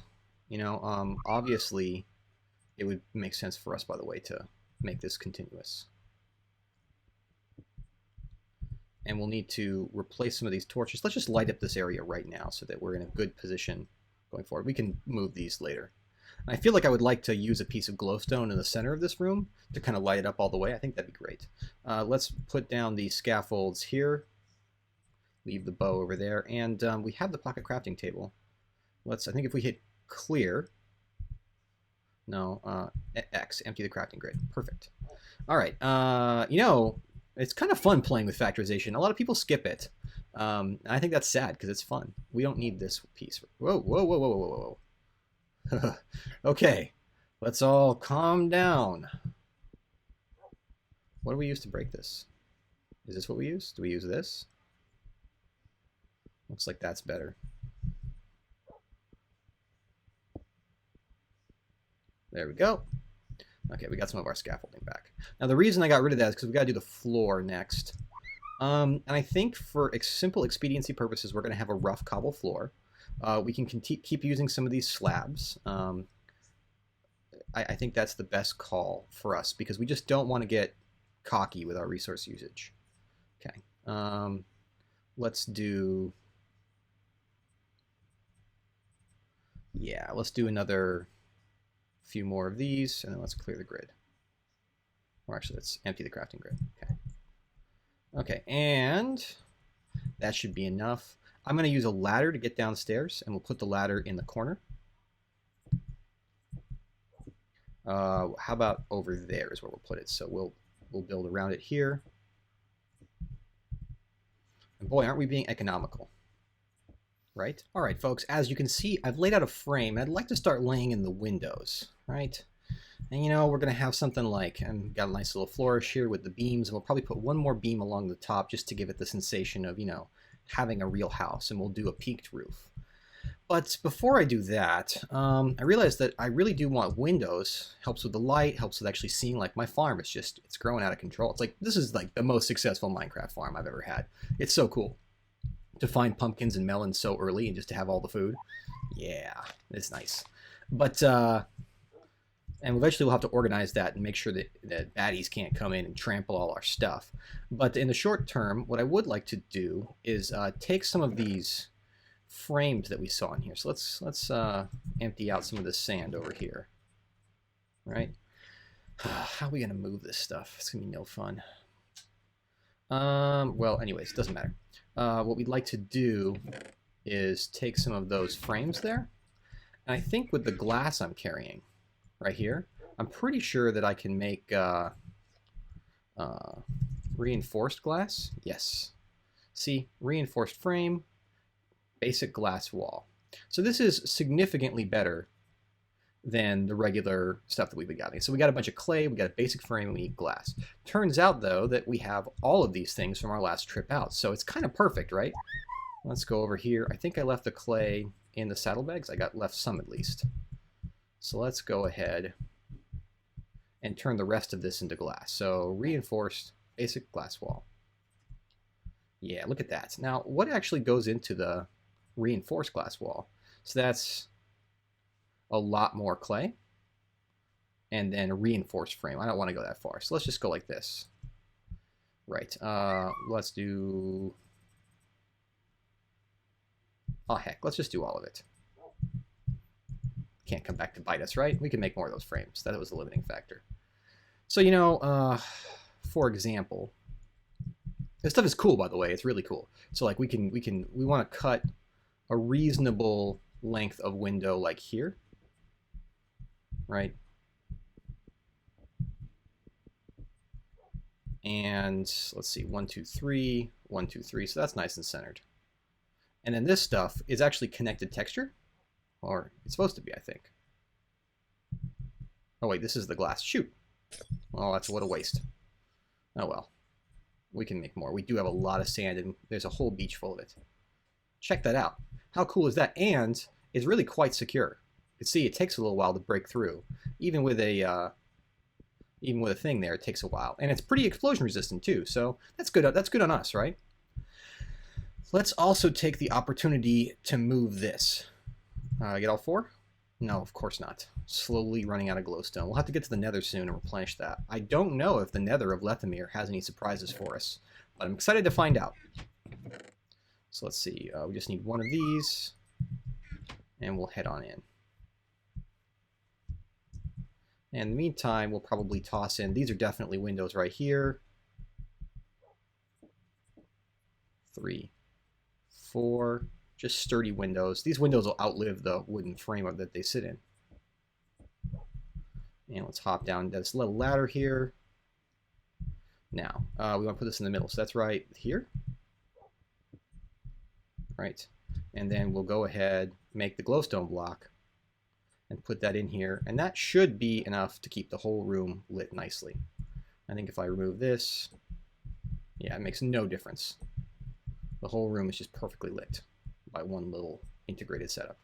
You know, obviously it would make sense for us, by the way, to make this continuous. And we'll need to replace some of these torches. Let's just light up this area right now so that we're in a good position going forward. We can move these later. I feel like I would like to use a piece of glowstone in the center of this room to kind of light it up all the way. I think that'd be great. Let's put down the scaffolds here. Leave the bow over there. And we have the pocket crafting table. I think if we hit clear, no, X, empty the crafting grid. Perfect. All right. You know, it's kind of fun playing with factorization. A lot of people skip it. I think that's sad because it's fun. We don't need this piece. Whoa, whoa, whoa, whoa, whoa, whoa, whoa. Okay, let's all calm down. What do we use to break this? Is this what we use? Do we use this? Looks like that's better. There we go. Okay, we got some of our scaffolding back. Now the reason I got rid of that is because we got to do the floor next. And I think for simple expediency purposes, we're going to have a rough cobble floor. We can keep using some of these slabs. I think that's the best call for us because we just don't want to get cocky with our resource usage. Okay. Let's do... Yeah, let's do another few more of these, and then let's clear the grid. Or actually, let's empty the crafting grid. Okay. Okay, and that should be enough. I'm going to use a ladder to get downstairs, and we'll put the ladder in the corner. How about over there is where we'll put it. So we'll build around it here. And boy, aren't we being economical. Right? All right, folks, as you can see, I've laid out a frame, and I'd like to start laying in the windows, right? And you know, we're going to have something like, and got a nice little flourish here with the beams, and we'll probably put one more beam along the top just to give it the sensation of, you know, having a real house, and we'll do a peaked roof. But before I do that, I realized that I really do want windows. Helps with the light, helps with actually seeing, like, my farm is just, it's growing out of control. It's like, this is like the most successful Minecraft farm I've ever had. It's so cool to find pumpkins and melons so early and just to have all the food. Yeah, it's nice. But, and eventually we'll have to organize that and make sure that baddies can't come in and trample all our stuff. But in the short term, what I would like to do is take some of these frames that we saw in here. So let's empty out some of the sand over here. Right? How are we gonna move this stuff? It's gonna be no fun. Well, anyways, it doesn't matter. What we'd like to do is take some of those frames there. And I think with the glass I'm carrying right here, I'm pretty sure that I can make Reinforced glass? Yes. See, reinforced frame, basic glass wall. So this is significantly better than the regular stuff that we've been getting. So we got a bunch of clay, we got a basic frame, and we need glass. Turns out, though, that we have all of these things from our last trip out. So it's kind of perfect, right? Let's go over here. I think I left the clay in the saddlebags. I got left some at least. So let's go ahead and turn the rest of this into glass. So reinforced basic glass wall. Yeah, look at that. Now, what actually goes into the reinforced glass wall? So that's a lot more clay and then a reinforced frame. I don't want to go that far, so let's just go like this. Right, let's do, oh heck, let's just do all of it. Can't come back to bite us, right? We can make more of those frames. That was the limiting factor. So, you know, for example, this stuff is cool, by the way. It's really cool. So like we want to cut a reasonable length of window like here, right? And let's see, 1, 2, 3, 1, 2, 3. So that's nice and centered. And then this stuff is actually connected texture, or it's supposed to be, I think. Oh wait, this is the glass. Shoot. Oh, that's what a waste. Oh well. We can make more. We do have a lot of sand, and there's a whole beach full of it. Check that out. How cool is that? And it's really quite secure. You can see it takes a little while to break through. Even with a thing there, it takes a while. And it's pretty explosion resistant too, so that's good. That's good on us, right? Let's also take the opportunity to move this. Get all 4? No, of course not. Slowly running out of glowstone. We'll have to get to the nether soon and replenish that. I don't know if the nether of Lethamyr has any surprises for us, but I'm excited to find out. So let's see. We just need one of these, and we'll head on in. And in the meantime, we'll probably toss in, these are definitely windows right here. 3, 4, just sturdy windows. These windows will outlive the wooden frame that they sit in. And let's hop down this little ladder here. Now, we want to put this in the middle, so that's right here. Right. And then we'll go ahead, make the glowstone block, and put that in here. And that should be enough to keep the whole room lit nicely. I think if I remove this, yeah, it makes no difference. The whole room is just perfectly lit by one little integrated setup.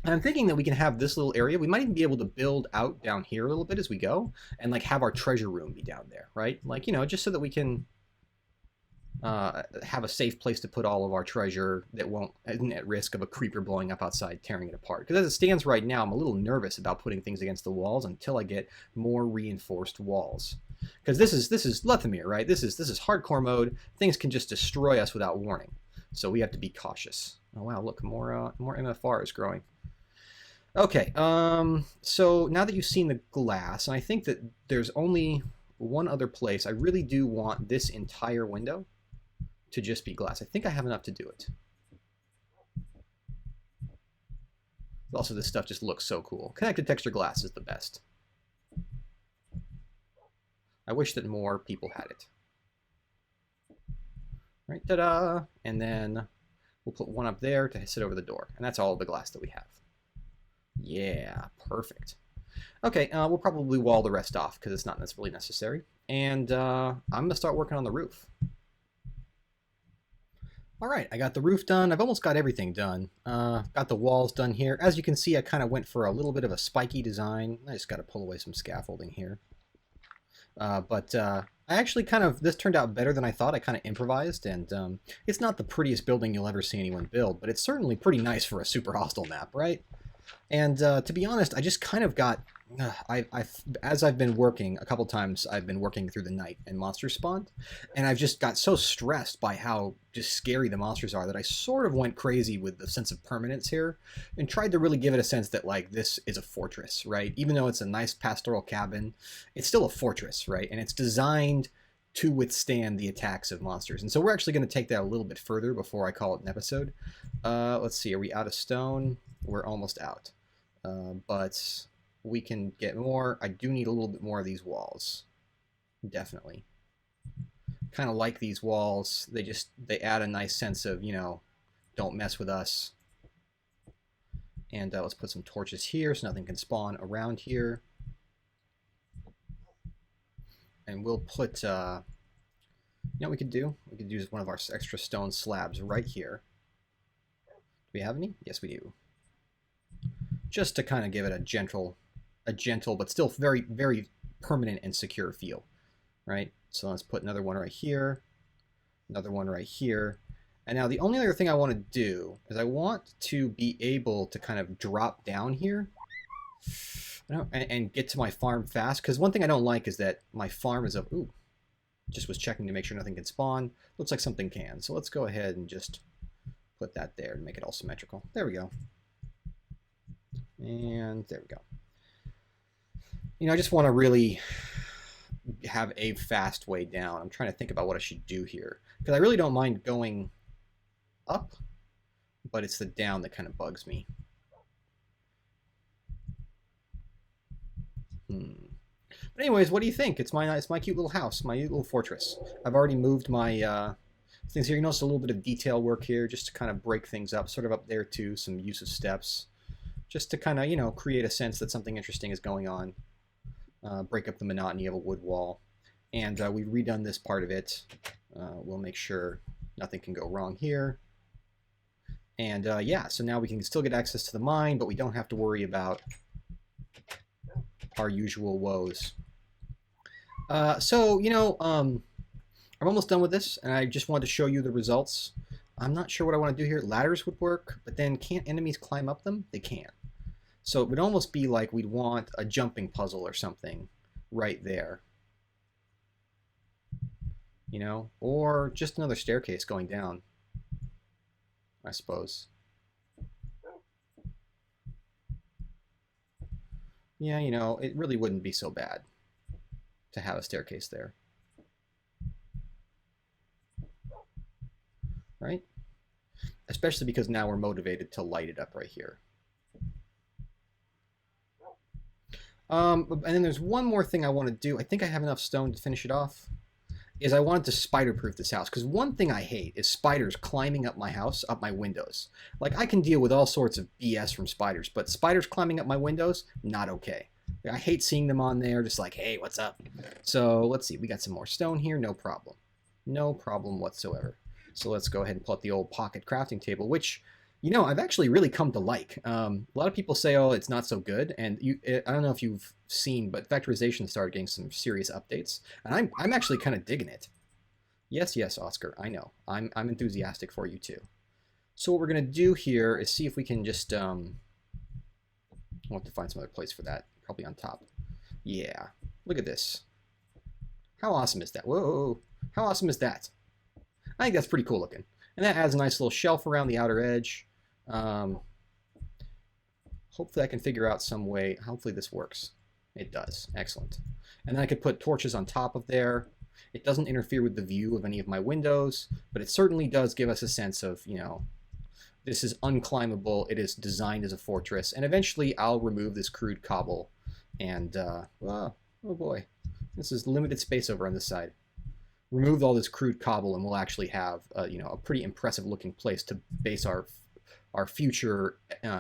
And I'm thinking that we can have this little area. We might even be able to build out down here a little bit as we go, and like have our treasure room be down there, right? Like, you know, just so that we can have a safe place to put all of our treasure that isn't at risk of a creeper blowing up outside, tearing it apart. Because as it stands right now, I'm a little nervous about putting things against the walls until I get more reinforced walls. Because this is Lethamyr, right? This is hardcore mode. Things can just destroy us without warning, so we have to be cautious. Oh wow, look, more MFR is growing. Okay, so now that you've seen the glass, and I think that there's only one other place, I really do want this entire window to just be glass. I think I have enough to do it. Also, this stuff just looks so cool. Connected texture glass is the best. I wish that more people had it. Right, ta-da! And then we'll put one up there to sit over the door. And that's all the glass that we have. Yeah, perfect. Okay, we'll probably wall the rest off because it's not really necessary. And I'm going to start working on the roof. All right, I got the roof done. I've almost got everything done. Got the walls done here. As you can see, I kind of went for a little bit of a spiky design. I just got to pull away some scaffolding here. But I actually this turned out better than I thought. I kind of improvised, and it's not the prettiest building you'll ever see anyone build, but it's certainly pretty nice for a super hostile map, right? And to be honest, I just kind of got, as I've been working, a couple times I've been working through the night and monsters spawned, and I've just got so stressed by how just scary the monsters are that I sort of went crazy with the sense of permanence here and tried to really give it a sense that like this is a fortress, right? Even though it's a nice pastoral cabin, it's still a fortress, right? And it's designed to withstand the attacks of monsters. And so we're actually going to take that a little bit further before I call it an episode. Let's see, are we out of stone? We're almost out. But we can get more. I do need a little bit more of these walls. Definitely. kind of like these walls. They add a nice sense of, you know, don't mess with us. And let's put some torches here so nothing can spawn around here. And we'll put, you know what we could do? We could use one of our extra stone slabs right here. Do we have any? Yes, we do. Just to kind of give it a gentle but still very, very permanent and secure feel, right? So let's put another one right here, another one right here. And now the only other thing I want to do is I want to be able to kind of drop down here and get to my farm fast. Because one thing I don't like is that my farm is up. Ooh, just was checking to make sure nothing can spawn. Looks like something can. So let's go ahead and just put that there to make it all symmetrical. There we go. And there we go. You know, I just want to really have a fast way down. I'm trying to think about what I should do here. Because I really don't mind going up, but it's the down that kind of bugs me. But anyways, what do you think? It's my cute little house, my little fortress. I've already moved my things here. You notice a little bit of detail work here just to kind of break things up, sort of up there too, some use of steps. Just to kind of, you know, create a sense that something interesting is going on. Break up the monotony of a wood wall. And we've redone this part of it. We'll make sure nothing can go wrong here. And yeah, so now we can still get access to the mine, but we don't have to worry about our usual woes. So, you know, I'm almost done with this, and I just wanted to show you the results. I'm not sure what I want to do here. Ladders would work, but then can't enemies climb up them? They can. So it would almost be like we'd want a jumping puzzle or something right there. You know, or just another staircase going down, I suppose. Yeah, you know, it really wouldn't be so bad to have a staircase there. Right? Especially because now we're motivated to light it up right here. And then there's one more thing I want to do. I think I have enough stone to finish it off. Is I wanted to spider-proof this house. Because one thing I hate is spiders climbing up my house, up my windows. Like, I can deal with all sorts of BS from spiders, but spiders climbing up my windows, not okay. I hate seeing them on there, just like, hey, what's up? So, let's see. We got some more stone here. No problem. No problem whatsoever. So let's go ahead and pull out the old pocket crafting table, which, you know, I've actually really come to like. A lot of people say, oh, it's not so good. And I don't know if you've seen, but vectorization started getting some serious updates. And I'm actually kind of digging it. Yes, yes, Oscar, I know. I'm enthusiastic for you too. So what we're going to do here is see if we can just... I'll have to find some other place for that. Probably on top. Yeah. Look at this. How awesome is that? Whoa. How awesome is that? I think that's pretty cool looking. And that adds a nice little shelf around the outer edge. Hopefully I can figure out some way. Hopefully this works. It does. Excellent. And then I could put torches on top of there. It doesn't interfere with the view of any of my windows, but it certainly does give us a sense of, you know, this is unclimbable. It is designed as a fortress. And eventually I'll remove this crude cobble. And, oh boy, this is limited space over on this side. Remove all this crude cobble and we'll actually have you know, a pretty impressive looking place to base our future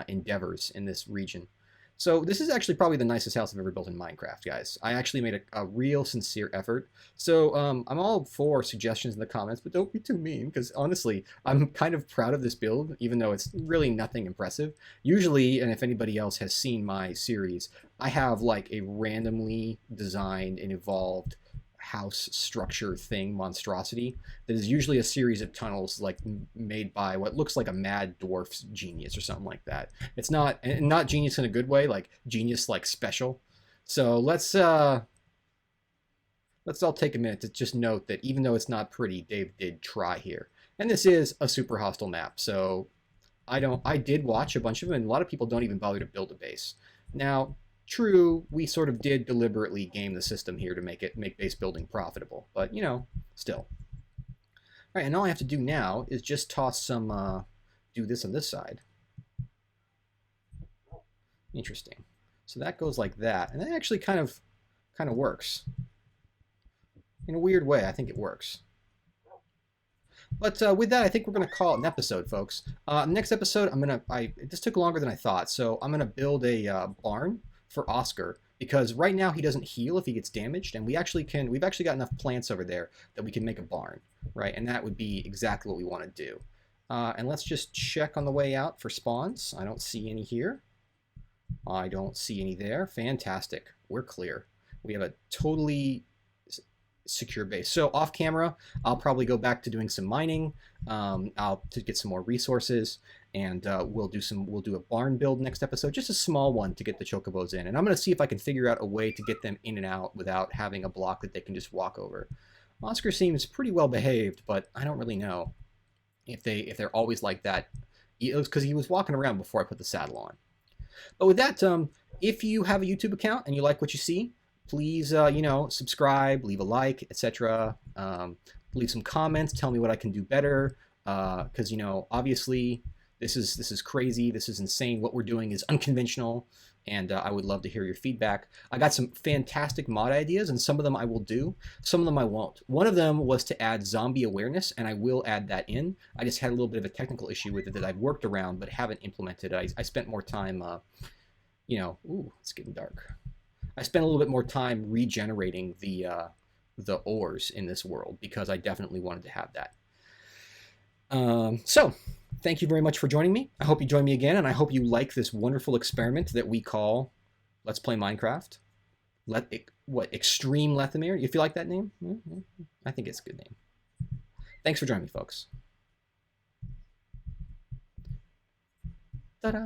endeavors in this region. So this is actually probably the nicest house I've ever built in Minecraft, guys. I actually made a real sincere effort. So I'm all for suggestions in the comments, but don't be too mean, because honestly, I'm kind of proud of this build, even though it's really nothing impressive. Usually, and if anybody else has seen my series, I have like a randomly designed and evolved house structure thing monstrosity that is usually a series of tunnels like made by what looks like a mad dwarf's genius or something like that. It's not genius in a good way, like genius like special. So let's all take a minute to just note that even though it's not pretty, Dave did try here. And this is a super hostile map, so I did watch a bunch of them, and a lot of people don't even bother to build a base. Now, true, we sort of did deliberately game the system here to make base building profitable, but you know, still. All right, and all I have to do now is just toss some, do this on this side. Interesting. So that goes like that, and that actually kind of works. In a weird way, I think it works. But with that, I think we're going to call it an episode, folks. Next episode, this took longer than I thought, so I'm going to build a barn for Oscar, because right now he doesn't heal if he gets damaged, and we've actually got enough plants over there that we can make a barn, right? And that would be exactly what we want to do. And let's just check on the way out for spawns. I don't see any here. I don't see any there. Fantastic. We're clear. We have a totally secure base. So off camera, I'll probably go back to doing some mining. To get some more resources, and we'll do a barn build next episode, just a small one to get the chocobos in. And I'm going to see if I can figure out a way to get them in and out without having a block that they can just walk over. Oscar seems pretty well behaved, but I don't really know if they're always like that. It was because he was walking around before I put the saddle on. But with that, if you have a YouTube account and you like what you see, please, subscribe, leave a like, etc. Leave some comments. Tell me what I can do better. Because obviously, this is crazy. This is insane. What we're doing is unconventional, and I would love to hear your feedback. I got some fantastic mod ideas, and some of them I will do. Some of them I won't. One of them was to add zombie awareness, and I will add that in. I just had a little bit of a technical issue with it that I've worked around but haven't implemented. I spent more time, ooh, it's getting dark. I spent a little bit more time regenerating the ores in this world because I definitely wanted to have that. So, thank you very much for joining me. I hope you join me again, and I hope you like this wonderful experiment that we call Let's Play Minecraft. Extreme Lethamyr? You feel like that name? I think it's a good name. Thanks for joining me, folks. Ta-da!